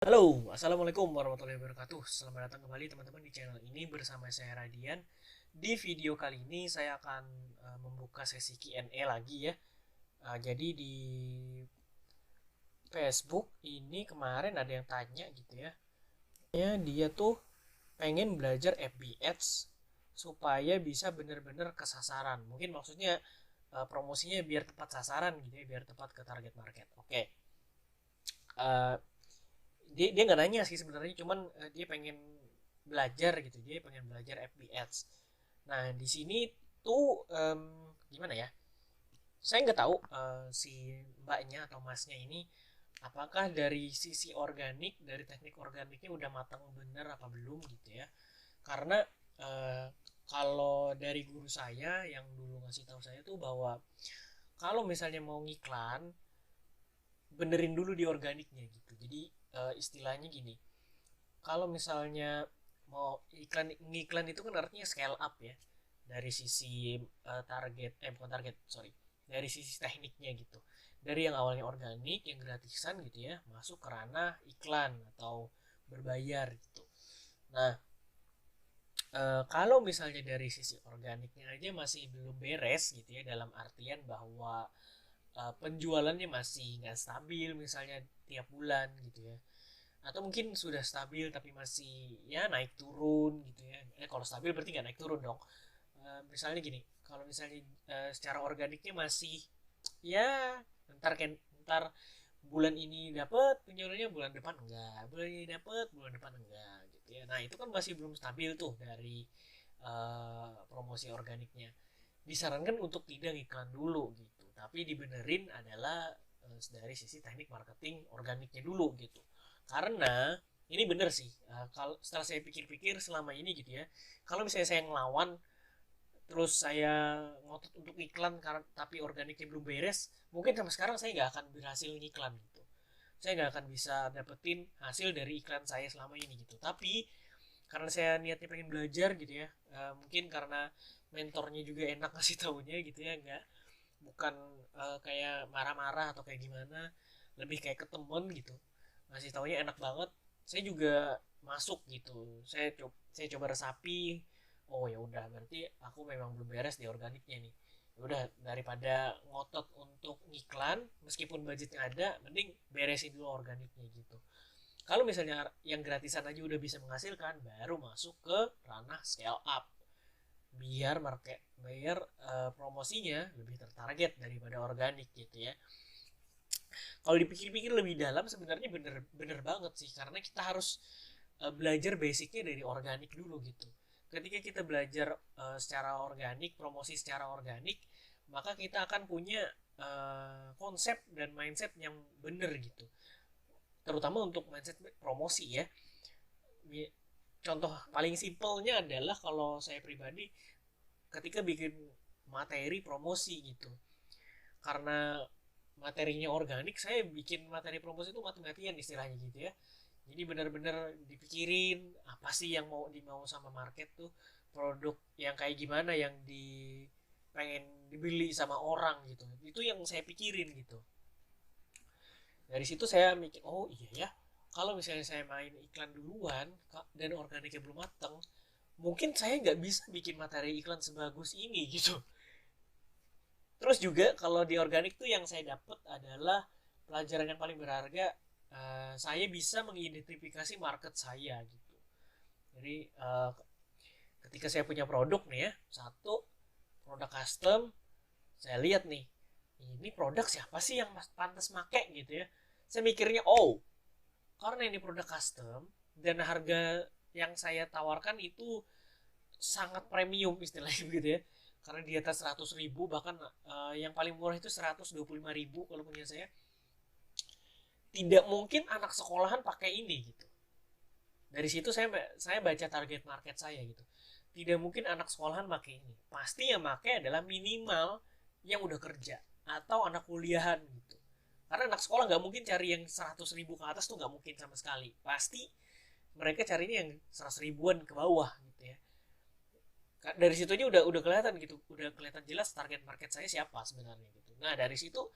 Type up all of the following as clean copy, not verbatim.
Halo, Assalamualaikum warahmatullahi wabarakatuh. Selamat datang kembali teman-teman di channel ini bersama saya Radian. Di video kali ini saya akan membuka sesi Q&A lagi ya. Jadi di Facebook ini kemarin ada yang tanya gitu ya. Dia tuh pengen belajar FB Ads supaya bisa bener-bener kesasaran. Mungkin maksudnya promosinya biar tepat sasaran gitu ya, biar tepat ke target market. Oke. Uh, dia nggak nanya sih sebenarnya, cuman dia pengen belajar gitu, dia pengen belajar FB Ads. Nah di sini tuh gimana ya, saya nggak tahu si mbaknya atau masnya ini apakah dari sisi organik, dari teknik organiknya udah matang bener apa belum gitu ya. Karena eh, kalau dari guru saya yang dulu ngasih tahu saya tuh bahwa kalau misalnya mau ngiklan, benerin dulu di organiknya gitu. Jadi istilahnya gini, kalau misalnya mau ngiklan itu kan artinya scale up ya, dari sisi target, bukan target, sorry, dari sisi tekniknya gitu, dari yang awalnya organik yang gratisan gitu ya, masuk ke ranah iklan atau berbayar gitu. Nah, kalau misalnya dari sisi organiknya aja masih belum beres gitu ya, dalam artian bahwa penjualannya masih nggak stabil misalnya tiap bulan gitu ya, atau mungkin sudah stabil tapi masih ya naik turun gitu ya. Kalau stabil berarti nggak naik turun dong. Misalnya gini, kalau misalnya secara organiknya masih ya ntar bulan ini dapat penjualannya, bulan depan enggak, bulan ini dapat bulan depan enggak gitu ya. Nah itu kan masih belum stabil tuh dari promosi organiknya. Disarankan untuk tidak iklan dulu gitu, tapi dibenerin adalah dari sisi teknik marketing organiknya dulu gitu. Karena ini bener sih, kalau setelah saya pikir-pikir selama ini gitu ya, kalau misalnya saya ngelawan terus saya ngotot untuk iklan karena tapi organiknya belum beres, mungkin sampai sekarang saya nggak akan berhasil ngiklan gitu. Saya nggak akan bisa dapetin hasil dari iklan saya selama ini gitu. Tapi karena saya niatnya pengen belajar gitu ya, mungkin karena mentornya juga enak ngasih taunya gitu ya, nggak, bukan kayak marah-marah atau kayak gimana, lebih kayak ke temen gitu, ngasih taunya enak banget. Saya juga masuk gitu, saya coba resapi. Oh ya udah, berarti aku memang belum beres di organiknya nih. Ya udah, daripada ngotot untuk ngiklan meskipun budgetnya ada, mending beresin dulu organiknya gitu. Kalau misalnya yang gratisan aja udah bisa menghasilkan, baru masuk ke ranah scale up, biar promosinya lebih tertarget daripada organik gitu ya. Kalau dipikir-pikir lebih dalam sebenarnya bener-bener banget sih, karena kita harus belajar basicnya dari organik dulu gitu. Ketika kita belajar secara organik, promosi secara organik, maka kita akan punya konsep dan mindset yang bener gitu, terutama untuk mindset promosi ya. Contoh paling simpelnya adalah kalau saya pribadi ketika bikin materi promosi gitu, karena materinya organik, saya bikin materi promosi itu mati-matian istilahnya gitu ya. Jadi benar-benar dipikirin apa sih yang mau dimau sama market tuh, produk yang kayak gimana yang pengen dibeli sama orang gitu, itu yang saya pikirin gitu. Dari situ saya mikir, oh iya ya, kalau misalnya saya main iklan duluan dan organiknya belum mateng, mungkin saya nggak bisa bikin materi iklan sebagus ini gitu. Terus juga kalau di organik tuh yang saya dapat adalah pelajaran yang paling berharga. Saya bisa mengidentifikasi market saya gitu. Jadi ketika saya punya produk nih ya, satu produk custom, saya lihat nih, ini produk siapa sih yang pantas make gitu ya. Saya mikirnya, oh, karena ini produk custom dan harga yang saya tawarkan itu sangat premium istilahnya begitu ya, karena di atas 100.000, bahkan yang paling murah itu 125.000 kalau punya saya. Tidak mungkin anak sekolahan pakai ini gitu. Dari situ saya baca target market saya gitu. Tidak mungkin anak sekolahan pakai ini, pasti yang pakai adalah minimal yang udah kerja atau anak kuliahan gitu. Karena anak sekolah nggak mungkin cari yang 100.000 ke atas, tuh nggak mungkin sama sekali. Pasti mereka carinya yang 100.000-an ke bawah gitu ya. Dari situ aja udah kelihatan gitu, udah kelihatan jelas target market saya siapa sebenarnya gitu. Nah dari situ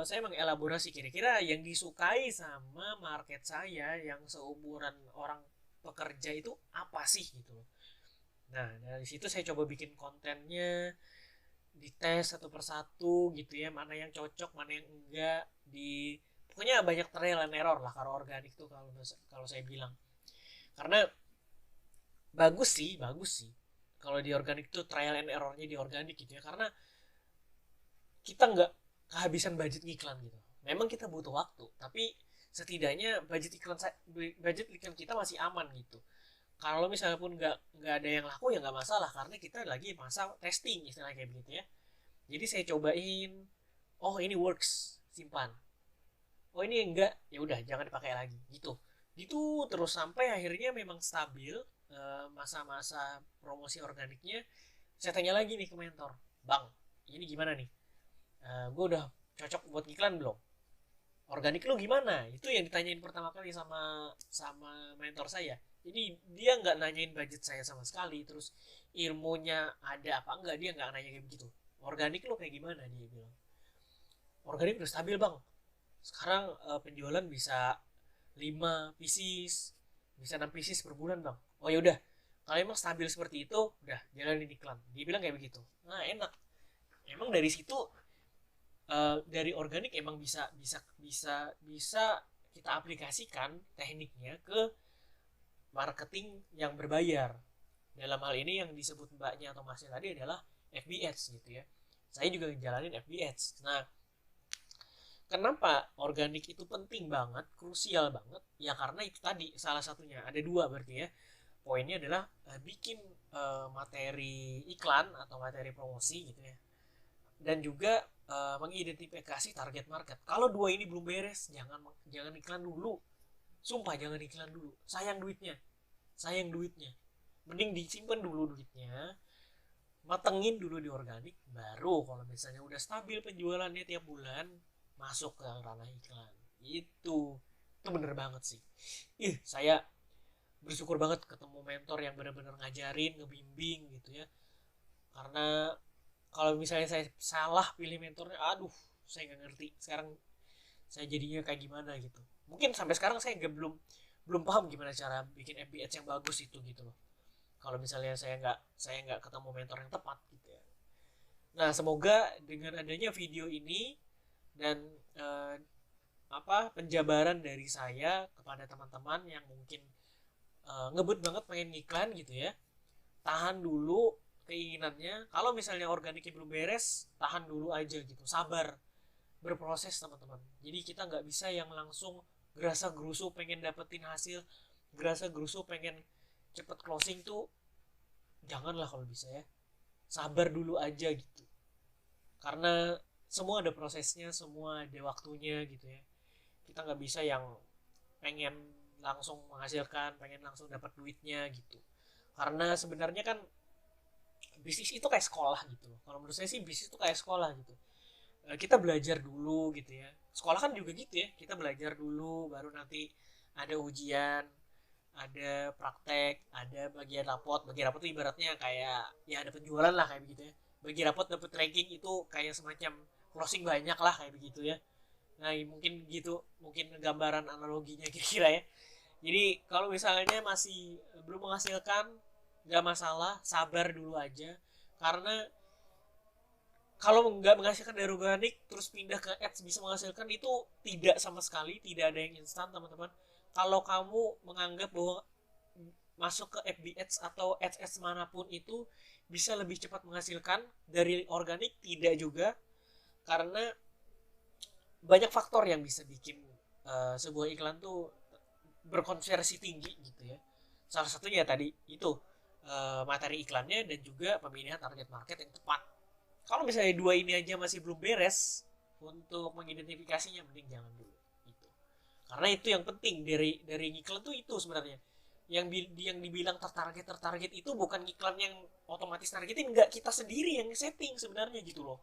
saya mengelaborasi kira-kira yang disukai sama market saya yang seumuran orang pekerja itu apa sih gitu loh. Nah, dari situ saya coba bikin kontennya, dites satu persatu gitu ya, mana yang cocok, mana yang enggak, di pokoknya banyak trial and error lah kalau organik tuh, kalau saya bilang. Karena bagus sih kalau di organik tuh trial and errornya di organik gitu ya, karena kita nggak kehabisan budget iklan gitu. Memang kita butuh waktu, tapi setidaknya budget iklan kita masih aman gitu. Kalau misalnya pun nggak ada yang laku ya nggak masalah, karena kita lagi masa testing istilahnya kayak begitu ya. Jadi saya cobain, oh ini works, simpan. Oh ini enggak, ya udah jangan dipakai lagi gitu. Gitu terus sampai akhirnya memang stabil masa-masa promosi organiknya. Saya tanya lagi nih ke mentor, bang, ini gimana nih? Gue udah cocok buat iklan belum? Organik lu gimana? Itu yang ditanyain pertama kali sama sama mentor saya. Jadi dia nggak nanyain budget saya sama sekali, terus ilmunya ada apa enggak, dia nggak nanya kayak begitu. Organik lu kayak gimana, dia bilang. Organik udah stabil bang. Sekarang penjualan bisa 5 pieces, bisa 6 pieces per bulan bang. Oh ya udah, kalau emang stabil seperti itu, udah jalanin iklan. Dia bilang kayak begitu. Nah enak. Emang dari situ dari organik emang bisa kita aplikasikan tekniknya ke marketing yang berbayar. Dalam hal ini yang disebut mbaknya atau masnya tadi adalah FB Ads gitu ya. Saya juga jalanin FB Ads. Nah, kenapa organik itu penting banget, krusial banget? Ya karena itu tadi salah satunya. Ada dua berarti ya. Poinnya adalah bikin materi iklan atau materi promosi gitu ya. Dan juga mengidentifikasi target market. Kalau dua ini belum beres, jangan iklan dulu. Sumpah jangan iklan dulu. Sayang duitnya. Sayang duitnya. Mending disimpan dulu duitnya, matengin dulu di organik, baru kalau misalnya udah stabil penjualannya tiap bulan, masuk ke ranah iklan. Itu bener banget sih. Saya bersyukur banget ketemu mentor yang benar-benar ngajarin, ngebimbing gitu ya. Karena kalau misalnya saya salah pilih mentornya, aduh, saya nggak ngerti sekarang saya jadinya kayak gimana gitu. Mungkin sampai sekarang saya belum belum paham gimana cara bikin MBH yang bagus itu gitu loh. Kalau misalnya saya nggak ketemu mentor yang tepat gitu ya. Nah semoga dengan adanya video ini dan eh, penjabaran dari saya kepada teman-teman yang mungkin ngebut banget pengen ngiklan gitu ya, tahan dulu keinginannya. Kalau misalnya organiknya belum beres, tahan dulu aja gitu, sabar, berproses teman-teman. Jadi kita nggak bisa yang langsung gerasa gerusu pengen dapetin hasil, gerasa gerusu pengen cepet closing tuh, janganlah kalau bisa ya, sabar dulu aja gitu. Karena semua ada prosesnya, semua ada waktunya gitu ya. Kita nggak bisa yang pengen langsung menghasilkan, pengen langsung dapat duitnya gitu. Karena sebenarnya kan bisnis itu kayak sekolah gitu loh. Kalau menurut saya sih bisnis itu kayak sekolah gitu. Kita belajar dulu gitu ya. Sekolah kan juga gitu ya. Kita belajar dulu, baru nanti ada ujian, ada praktek, ada bagian rapot. Bagian rapot itu ibaratnya kayak ya ada penjualan lah kayak begitu ya. Bagi rapot dapat ranking itu kayak semacam closing banyak lah kayak begitu ya. Nah mungkin gitu, mungkin gambaran analoginya kira-kira ya. Jadi kalau misalnya masih belum menghasilkan, nggak masalah, sabar dulu aja. Karena kalau nggak menghasilkan dari organik terus pindah ke ads bisa menghasilkan, itu tidak sama sekali, tidak ada yang instan teman-teman. Kalau kamu menganggap bahwa masuk ke FB ads atau ads manapun itu bisa lebih cepat menghasilkan dari organik, tidak juga. Karena banyak faktor yang bisa bikin sebuah iklan tuh berkonversi tinggi gitu ya. Salah satunya tadi itu materi iklannya dan juga pemilihan target market yang tepat. Kalau misalnya dua ini aja masih belum beres untuk mengidentifikasinya, mending jangan dulu gitu. Karena itu yang penting dari iklan tuh itu sebenarnya. Yang dibilang tertarget itu bukan iklan yang otomatis targetin, enggak, kita sendiri yang setting sebenarnya gitu loh.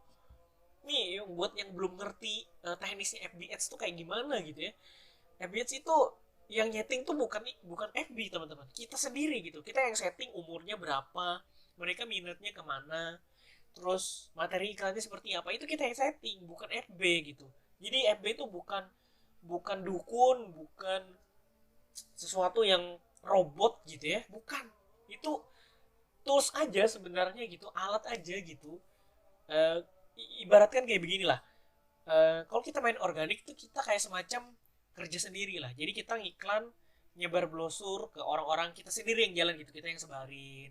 Nih buat yang belum ngerti teknisnya FB Ads tuh kayak gimana gitu ya. FB Ads itu yang nyeting tuh bukan FB teman-teman, kita sendiri gitu. Kita yang setting umurnya berapa, mereka minatnya kemana, terus materi iklannya seperti apa, itu kita yang setting, bukan FB gitu. Jadi FB itu bukan bukan dukun, bukan sesuatu yang robot gitu ya, bukan. Itu tools aja sebenarnya gitu, alat aja gitu. Eh, Ibaratkan kayak beginilah. Kalau kita main organik tuh kita kayak semacam kerja sendiri lah. Jadi kita ngiklan, nyebar brosur ke orang-orang, kita sendiri yang jalan gitu, kita yang sebarin,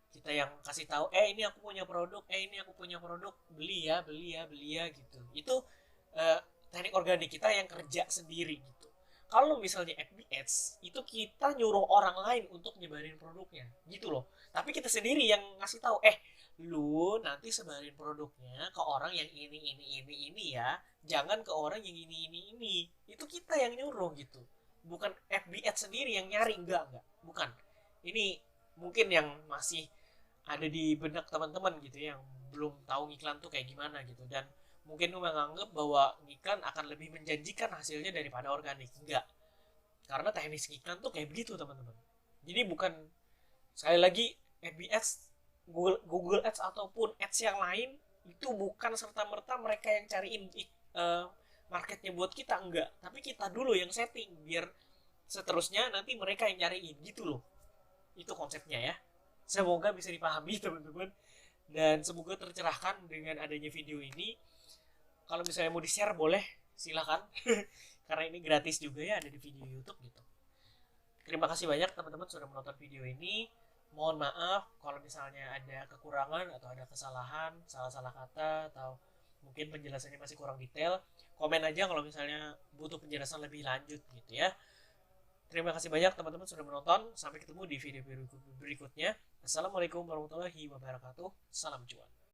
kita yang kasih tahu, ini aku punya produk, ini aku punya produk, beli ya, beli ya, beli ya gitu. Itu eh, teknik organik kita yang kerja sendiri gitu. Kalau misalnya FB Ads, itu kita nyuruh orang lain untuk nyebarin produknya gitu loh. Tapi kita sendiri yang ngasih tahu, lu nanti sebarin produknya ke orang yang ini ya, jangan ke orang yang ini. Itu kita yang nyuruh gitu. Bukan FB Ads sendiri yang nyari, enggak, bukan. Ini mungkin yang masih ada di benak teman-teman gitu ya, yang belum tahu iklan tuh kayak gimana gitu, dan mungkin menganggap bahwa iklan akan lebih menjanjikan hasilnya daripada organik. Enggak, karena teknis iklan tuh kayak begitu teman-teman. Jadi bukan, sekali lagi, FB Ads, Google Ads ataupun Ads yang lain itu bukan serta-merta mereka yang cariin marketnya buat kita, enggak, tapi kita dulu yang setting biar seterusnya nanti mereka yang nyariin gitu loh. Itu konsepnya ya. Semoga bisa dipahami teman-teman, dan semoga tercerahkan dengan adanya video ini. Kalau misalnya mau di-share boleh, silahkan. Karena ini gratis juga ya, ada di video YouTube gitu. Terima kasih banyak teman-teman sudah menonton video ini. Mohon maaf kalau misalnya ada kekurangan atau ada kesalahan, salah-salah kata, atau mungkin penjelasannya masih kurang detail. Komen aja kalau misalnya butuh penjelasan lebih lanjut gitu ya. Terima kasih banyak teman-teman sudah menonton. Sampai ketemu di video berikutnya. Assalamualaikum warahmatullahi wabarakatuh. Salam cuan.